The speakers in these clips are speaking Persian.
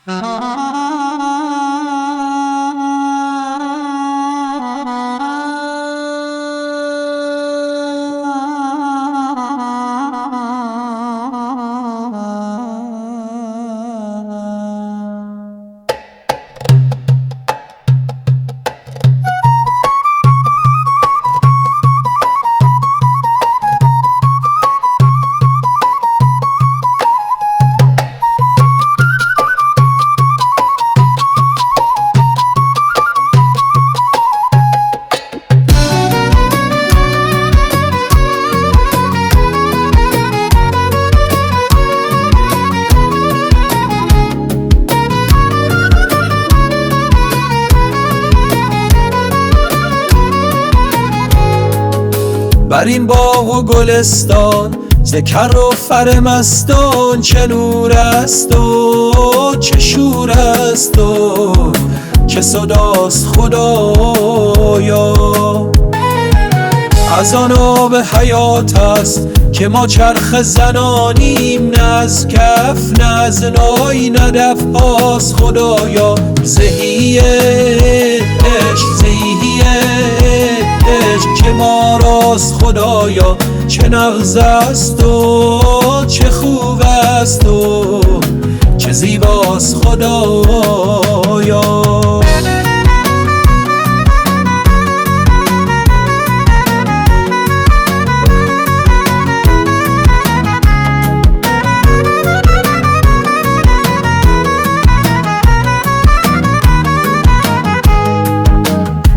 بر این باغ و گلستان ز کر و فر مستان چه نور است و چه شور است و چه صداست خدایا. از آن آب حیات است که ما چرخ زنانیم، نه از کف نه از نای نه دفعاست خدایا. زهی عشق زهی عشق که ما راست خدایا، چه نغز است و چه خوب است و چه زیباست خدایا.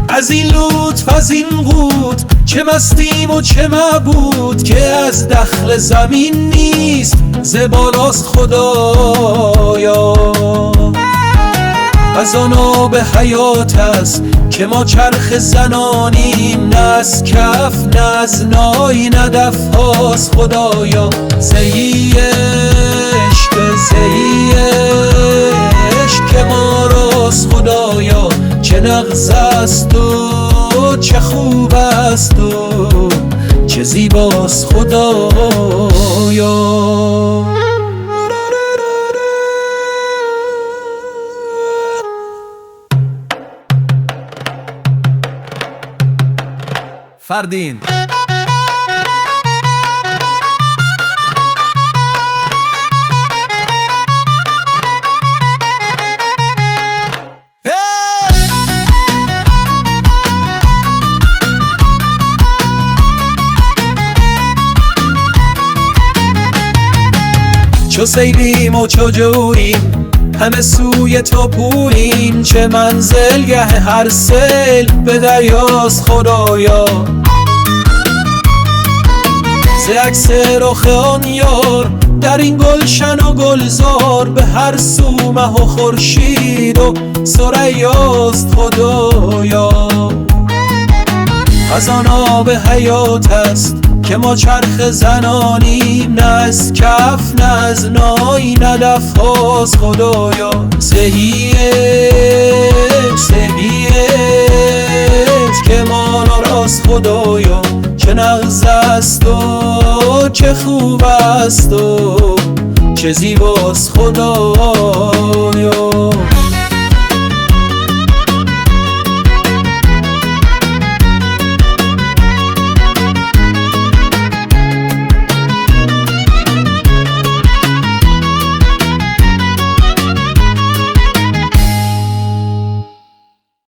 از این لطف از این قوت چه مستیم و چه معبود، که از دخل زمین نیست ز بالاست خدایا. از آن آب حیات است که ما چرخ زنانیم، نه از کف نه از نای نه دفعاست خدایا. زهی عشق زهی عشق که ما راست خدایا، چه نغز است و چه خوب است و چه زیباست خدایا. فردین چو سیلیم و چو جوییم همه سوی تو پوییم، چه منزلگه هر سیل به دریاست خدایا. ز عکس رخ آن یار در این گلشن و گلزار، به هر سو مه و خورشید و ثریاست خدایا. از آن آب حیات است که ما چرخ زنانیم، نه از کف نه از نای نه دفعاست خدایا. زهی عشق زهی عشق که ما راست خدایا، چه نغز است و چه خوب است و چه زیباست خدایا.